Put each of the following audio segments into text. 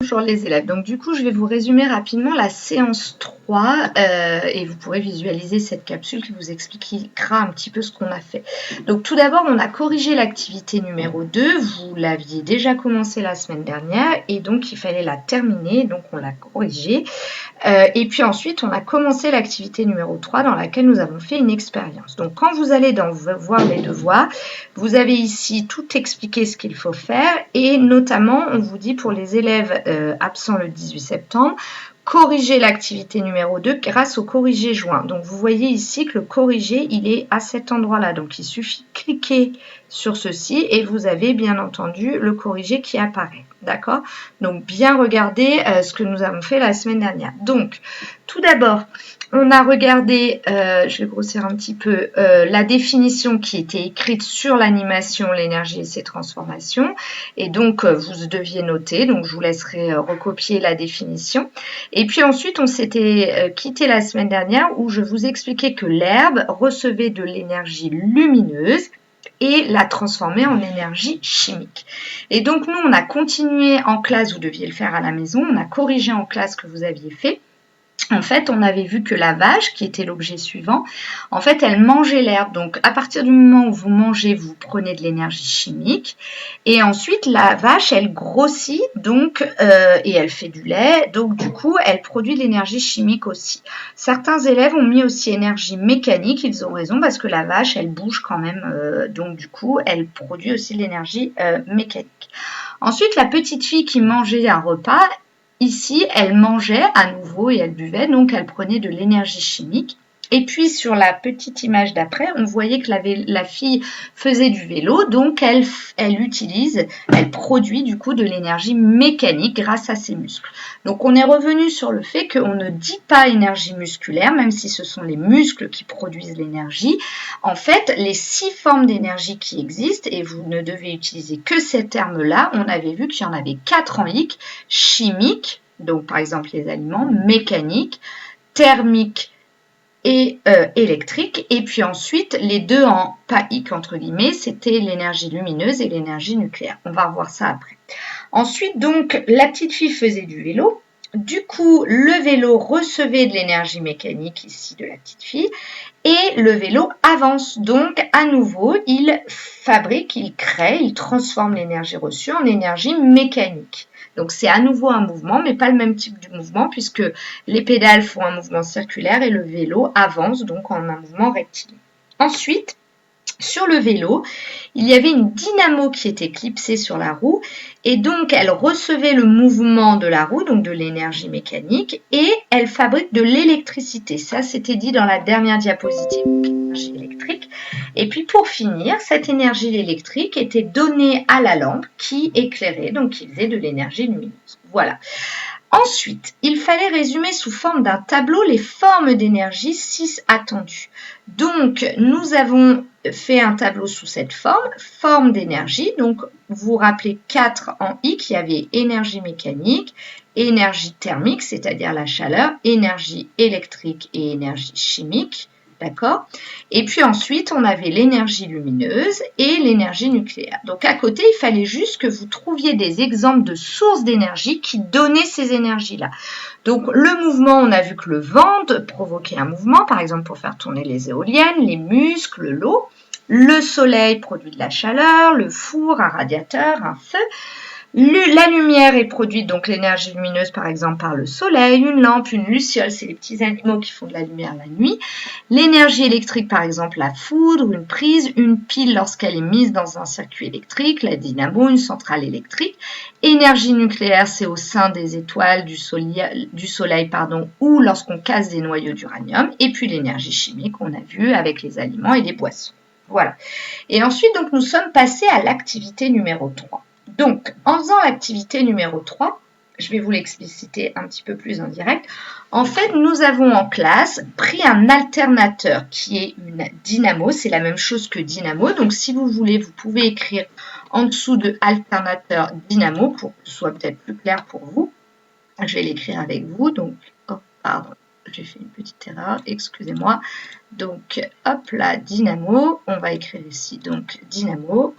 Bonjour les élèves. Donc du coup, je vais vous résumer rapidement la séance 3 et vous pourrez visualiser cette capsule qui vous expliquera un petit peu ce qu'on a fait. Donc tout d'abord, on a corrigé l'activité numéro 2. Vous l'aviez déjà commencé la semaine dernière et donc il fallait la terminer. Donc on l'a corrigée. Et puis ensuite, on a commencé l'activité numéro 3 dans laquelle nous avons fait une expérience. Donc quand vous allez voir les devoirs, vous avez ici tout expliqué ce qu'il faut faire et notamment, on vous dit pour les élèves absents le 18 septembre, corriger l'activité numéro 2 grâce au corrigé joint. Donc vous voyez ici que le corrigé, il est à cet endroit-là. Donc il suffit de cliquer sur ceci et vous avez bien entendu le corrigé qui apparaît. D'accord? Donc bien regarder ce que nous avons fait la semaine dernière. Donc tout d'abord, on a regardé, je vais grossir un petit peu, la définition qui était écrite sur l'animation, l'énergie et ses transformations. Et donc, vous deviez noter, donc je vous laisserai recopier la définition. Et puis ensuite, on s'était quitté la semaine dernière où je vous expliquais que l'herbe recevait de l'énergie lumineuse et la transformer en énergie chimique. Et donc, nous, on a continué en classe, vous deviez le faire à la maison, on a corrigé en classe ce que vous aviez fait. En fait, on avait vu que la vache, qui était l'objet suivant, en fait, elle mangeait l'herbe. Donc, à partir du moment où vous mangez, vous prenez de l'énergie chimique. Et ensuite, la vache, elle grossit, donc, et elle fait du lait. Donc, du coup, elle produit de l'énergie chimique aussi. Certains élèves ont mis aussi énergie mécanique. Ils ont raison parce que la vache, elle bouge quand même. Donc, du coup, elle produit aussi de l'énergie mécanique. Ensuite, la petite fille qui mangeait un repas, ici, elle mangeait à nouveau et elle buvait, donc elle prenait de l'énergie chimique. Et puis sur la petite image d'après, on voyait que la fille faisait du vélo, donc elle produit du coup de l'énergie mécanique grâce à ses muscles. Donc on est revenu sur le fait qu'on ne dit pas énergie musculaire, même si ce sont les muscles qui produisent l'énergie. En fait, les 6 formes d'énergie qui existent, et vous ne devez utiliser que ces termes-là, on avait vu qu'il y en avait 4 en hic, chimique, donc par exemple les aliments, mécanique, thermique, et électrique. Et puis ensuite, les deux en païque, entre guillemets, c'était l'énergie lumineuse et l'énergie nucléaire. On va revoir ça après. Ensuite, donc, la petite fille faisait du vélo. Du coup, le vélo recevait de l'énergie mécanique ici de la petite fille et le vélo avance. Donc, à nouveau, il fabrique, il crée, il transforme l'énergie reçue en énergie mécanique. Donc, c'est à nouveau un mouvement, mais pas le même type de mouvement puisque les pédales font un mouvement circulaire et le vélo avance donc en un mouvement rectiligne. Ensuite, sur le vélo, il y avait une dynamo qui était clipsée sur la roue et donc elle recevait le mouvement de la roue, donc de l'énergie mécanique, et elle fabrique de l'électricité. Ça, c'était dit dans la dernière diapositive, l'énergie électrique. Et puis pour finir, cette énergie électrique était donnée à la lampe qui éclairait, donc qui faisait de l'énergie lumineuse. Voilà. Ensuite, il fallait résumer sous forme d'un tableau les formes d'énergie 6 attendues. Donc, nous avons fait un tableau sous cette forme d'énergie. Donc, vous vous rappelez 4 en I, il y avait énergie mécanique, énergie thermique, c'est-à-dire la chaleur, énergie électrique et énergie chimique. D'accord? Et puis ensuite, on avait l'énergie lumineuse et l'énergie nucléaire. Donc à côté, il fallait juste que vous trouviez des exemples de sources d'énergie qui donnaient ces énergies-là. Donc le mouvement, on a vu que le vent provoquait un mouvement, par exemple pour faire tourner les éoliennes, les muscles, l'eau. Le soleil produit de la chaleur, le four, un radiateur, un feu. La lumière est produite, donc l'énergie lumineuse par exemple par le soleil, une lampe, une luciole, c'est les petits animaux qui font de la lumière la nuit. L'énergie électrique par exemple la foudre, une prise, une pile lorsqu'elle est mise dans un circuit électrique, la dynamo, une centrale électrique. Énergie nucléaire, c'est au sein des étoiles, du soleil ou lorsqu'on casse des noyaux d'uranium. Et puis l'énergie chimique, on a vu avec les aliments et les boissons. Voilà. Et ensuite, donc, nous sommes passés à l'activité numéro 3. Donc, en faisant l'activité numéro 3, je vais vous l'expliciter un petit peu plus en direct. En fait, nous avons en classe pris un alternateur qui est une dynamo. C'est la même chose que dynamo. Donc, si vous voulez, vous pouvez écrire en dessous de alternateur dynamo pour que ce soit peut-être plus clair pour vous. Je vais l'écrire avec vous. Donc, oh, pardon, j'ai fait une petite erreur. Excusez-moi. Donc, hop là, dynamo. On va écrire ici donc dynamo.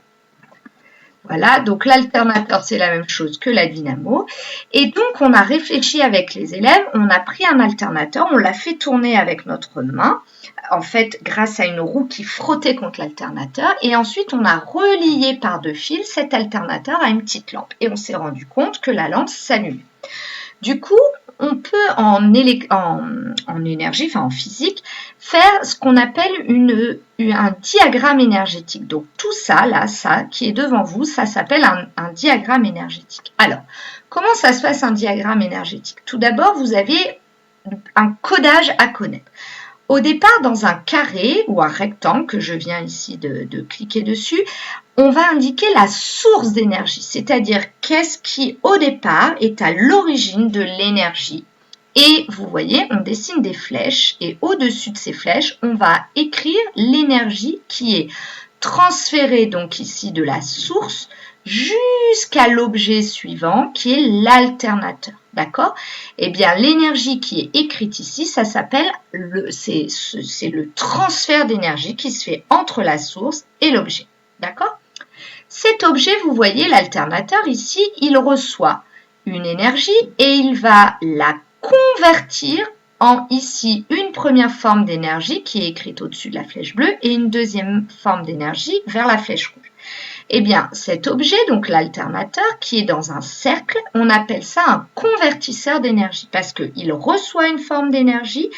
Voilà, donc l'alternateur, c'est la même chose que la dynamo. Et donc, on a réfléchi avec les élèves, on a pris un alternateur, on l'a fait tourner avec notre main, en fait, grâce à une roue qui frottait contre l'alternateur. Et ensuite, on a relié par 2 fils cet alternateur à une petite lampe. Et on s'est rendu compte que la lampe s'allumait. Du coup, on peut en énergie, enfin en physique, faire ce qu'on appelle un diagramme énergétique. Donc tout ça, là, ça qui est devant vous, ça s'appelle un diagramme énergétique. Alors, comment ça se passe un diagramme énergétique? Tout d'abord, vous avez un codage à connaître. Au départ, dans un carré ou un rectangle, que je viens ici de cliquer dessus, on va indiquer la source d'énergie, c'est-à-dire qu'est-ce qui, au départ, est à l'origine de l'énergie. Et vous voyez, on dessine des flèches et au-dessus de ces flèches, on va écrire l'énergie qui est transférée, donc ici, de la source jusqu'à l'objet suivant, qui est l'alternateur. D'accord? Eh bien, l'énergie qui est écrite ici, ça s'appelle, c'est le transfert d'énergie qui se fait entre la source et l'objet. D'accord? Cet objet, vous voyez, l'alternateur ici, il reçoit une énergie et il va la convertir en ici une première forme d'énergie qui est écrite au-dessus de la flèche bleue et une deuxième forme d'énergie vers la flèche rouge. Eh bien, cet objet, donc l'alternateur, qui est dans un cercle, on appelle ça un convertisseur d'énergie parce qu'il reçoit une forme d'énergie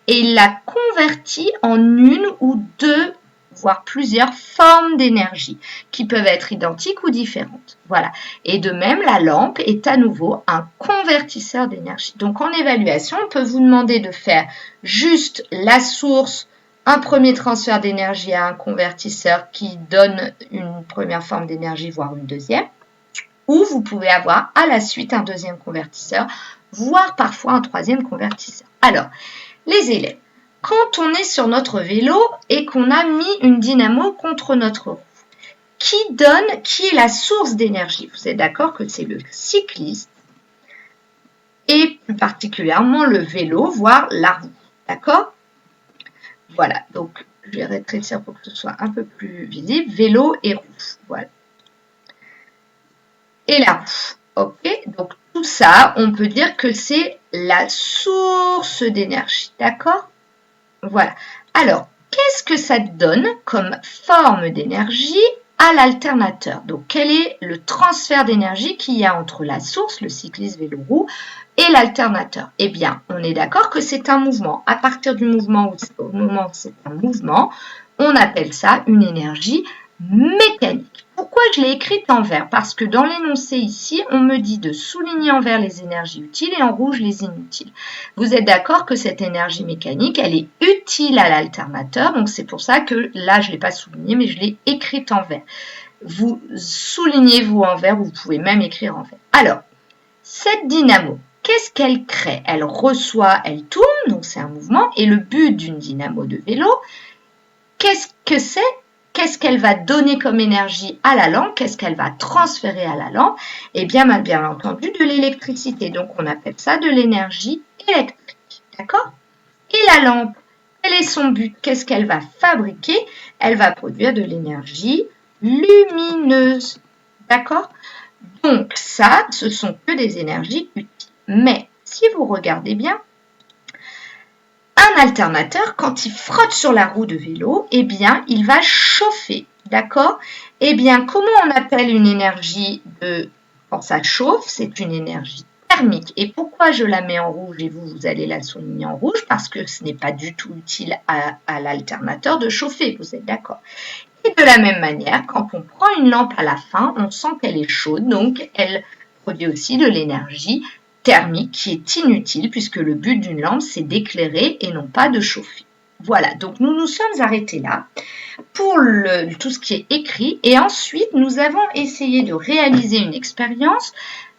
et il la convertit en une ou deux, voire plusieurs formes d'énergie qui peuvent être identiques ou différentes. Voilà. Et de même, la lampe est à nouveau un convertisseur d'énergie. Donc, en évaluation, on peut vous demander de faire juste la source, un premier transfert d'énergie à un convertisseur qui donne une première forme d'énergie, voire une deuxième. Ou vous pouvez avoir à la suite un deuxième convertisseur, voire parfois un troisième convertisseur. Alors, les élèves, quand on est sur notre vélo et qu'on a mis une dynamo contre notre roue, qui est la source d'énergie? Vous êtes d'accord que c'est le cycliste et plus particulièrement le vélo, voire la roue. D'accord? Voilà, donc je vais rétrécir pour que ce soit un peu plus visible. Vélo et roue, voilà. Et la roue, ok? Donc tout ça, on peut dire que c'est la source d'énergie, d'accord? Voilà. Alors, qu'est-ce que ça donne comme forme d'énergie à l'alternateur? Donc, quel est le transfert d'énergie qu'il y a entre la source, le cycliste vélo-roue, et l'alternateur? Eh bien, on est d'accord que c'est un mouvement. À partir du moment au moment où c'est un mouvement, on appelle ça une énergie mécanique. Pourquoi je l'ai écrite en vert? Parce que dans l'énoncé ici, on me dit de souligner en vert les énergies utiles et en rouge les inutiles. Vous êtes d'accord que cette énergie mécanique, elle est utile à l'alternateur, donc c'est pour ça que là, je ne l'ai pas souligné, mais je l'ai écrite en vert. Vous soulignez vous en vert, ou vous pouvez même écrire en vert. Alors, cette dynamo, qu'est-ce qu'elle crée? Elle reçoit, elle tourne, donc c'est un mouvement, et le but d'une dynamo de vélo, qu'est-ce que c'est? Qu'est-ce qu'elle va donner comme énergie à la lampe? Qu'est-ce qu'elle va transférer à la lampe? Eh bien entendu, de l'électricité. Donc, on appelle ça de l'énergie électrique. D'accord? Et la lampe, quel est son but? Qu'est-ce qu'elle va fabriquer? Elle va produire de l'énergie lumineuse. D'accord? Donc, ça, ce sont que des énergies utiles. Mais, si vous regardez bien, un alternateur, quand il frotte sur la roue de vélo, eh bien, il va chauffer, d'accord? Eh bien, comment on appelle une énergie quand ça chauffe? C'est une énergie thermique. Et pourquoi je la mets en rouge et vous allez la souligner en rouge? Parce que ce n'est pas du tout utile à l'alternateur de chauffer, vous êtes d'accord? Et de la même manière, quand on prend une lampe à la fin, on sent qu'elle est chaude, donc elle produit aussi de l'énergie thermique qui est inutile puisque le but d'une lampe, c'est d'éclairer et non pas de chauffer. Voilà, donc nous nous sommes arrêtés là pour tout ce qui est écrit et ensuite nous avons essayé de réaliser une expérience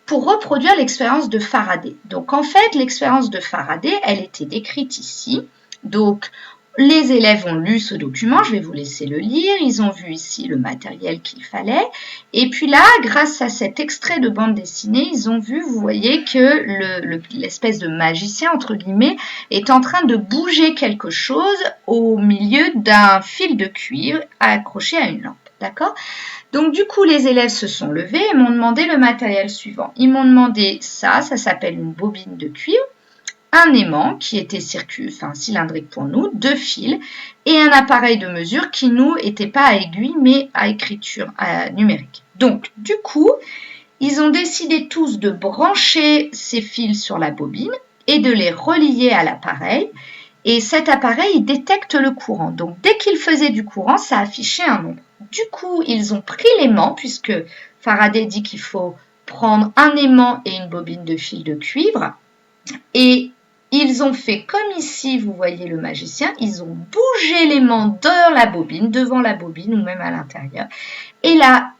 pour reproduire l'expérience de Faraday. Donc en fait, l'expérience de Faraday, elle était décrite ici. Donc les élèves ont lu ce document, je vais vous laisser le lire, ils ont vu ici le matériel qu'il fallait. Et puis là, grâce à cet extrait de bande dessinée, ils ont vu, vous voyez, que l'espèce de magicien, entre guillemets, est en train de bouger quelque chose au milieu d'un fil de cuivre accroché à une lampe. D'accord? Donc du coup, les élèves se sont levés et m'ont demandé le matériel suivant. Ils m'ont demandé ça s'appelle une bobine de cuivre, un aimant qui était cylindrique pour nous, 2 fils et un appareil de mesure qui nous était pas à aiguille mais à écriture numérique. Donc du coup, ils ont décidé tous de brancher ces fils sur la bobine et de les relier à l'appareil. Et cet appareil, il détecte le courant. Donc, dès qu'il faisait du courant, ça affichait un nombre. Du coup, ils ont pris l'aimant, puisque Faraday dit qu'il faut prendre un aimant et une bobine de fil de cuivre. Et ils ont fait comme ici, vous voyez le magicien, ils ont bougé l'aimant dans la bobine, devant la bobine ou même à l'intérieur. Et là,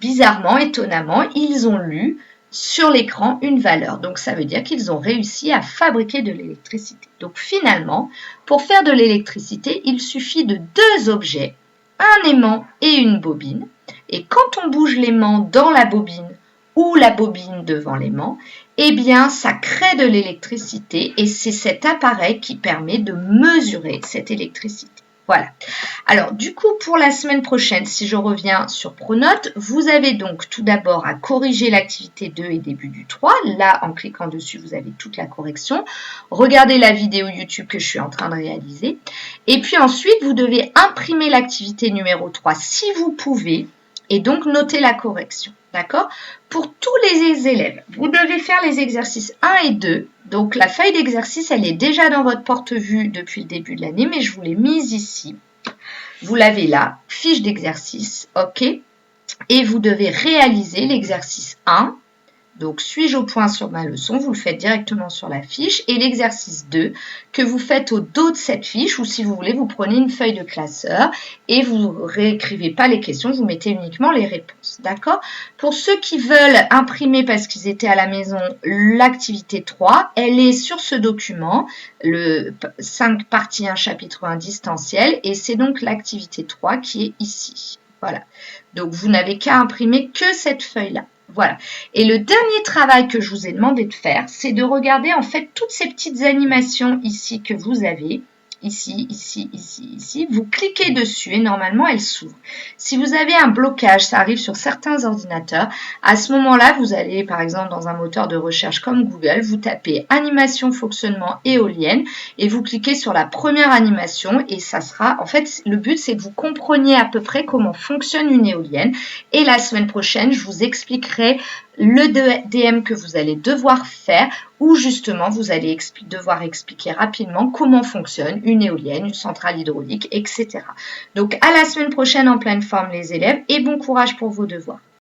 bizarrement, étonnamment, ils ont lu sur l'écran une valeur. Donc, ça veut dire qu'ils ont réussi à fabriquer de l'électricité. Donc, finalement, pour faire de l'électricité, il suffit de 2 objets, un aimant et une bobine. Et quand on bouge l'aimant dans la bobine ou la bobine devant l'aimant, eh bien, ça crée de l'électricité et c'est cet appareil qui permet de mesurer cette électricité. Voilà. Alors, du coup, pour la semaine prochaine, si je reviens sur Pronote, vous avez donc tout d'abord à corriger l'activité 2 et début du 3. Là, en cliquant dessus, vous avez toute la correction. Regardez la vidéo YouTube que je suis en train de réaliser. Et puis ensuite, vous devez imprimer l'activité numéro 3 si vous pouvez et donc noter la correction. D'accord? Pour tous les élèves, vous devez faire les exercices 1 et 2. Donc, la feuille d'exercice, elle est déjà dans votre porte-vue depuis le début de l'année, mais je vous l'ai mise ici. Vous l'avez là, fiche d'exercice, OK. Et vous devez réaliser l'exercice 1. Donc, suis-je au point sur ma leçon? Vous le faites directement sur la fiche. Et l'exercice 2 que vous faites au dos de cette fiche ou si vous voulez, vous prenez une feuille de classeur et vous ne réécrivez pas les questions, vous mettez uniquement les réponses. D'accord? Pour ceux qui veulent imprimer parce qu'ils étaient à la maison l'activité 3, elle est sur ce document, le 5 partie 1 chapitre 1 distanciel et c'est donc l'activité 3 qui est ici. Voilà. Donc, vous n'avez qu'à imprimer que cette feuille-là. Voilà. Et le dernier travail que je vous ai demandé de faire, c'est de regarder en fait toutes ces petites animations ici que vous avez. Ici, ici, ici, ici. Vous cliquez dessus et normalement, elle s'ouvre. Si vous avez un blocage, ça arrive sur certains ordinateurs, à ce moment-là, vous allez par exemple dans un moteur de recherche comme Google, vous tapez animation fonctionnement éolienne et vous cliquez sur la première animation et ça sera, en fait, le but c'est que vous compreniez à peu près comment fonctionne une éolienne et la semaine prochaine, je vous expliquerai le DM que vous allez devoir faire où justement vous allez devoir expliquer rapidement comment fonctionne une éolienne, une centrale hydraulique, etc. Donc à la semaine prochaine en pleine forme les élèves et bon courage pour vos devoirs.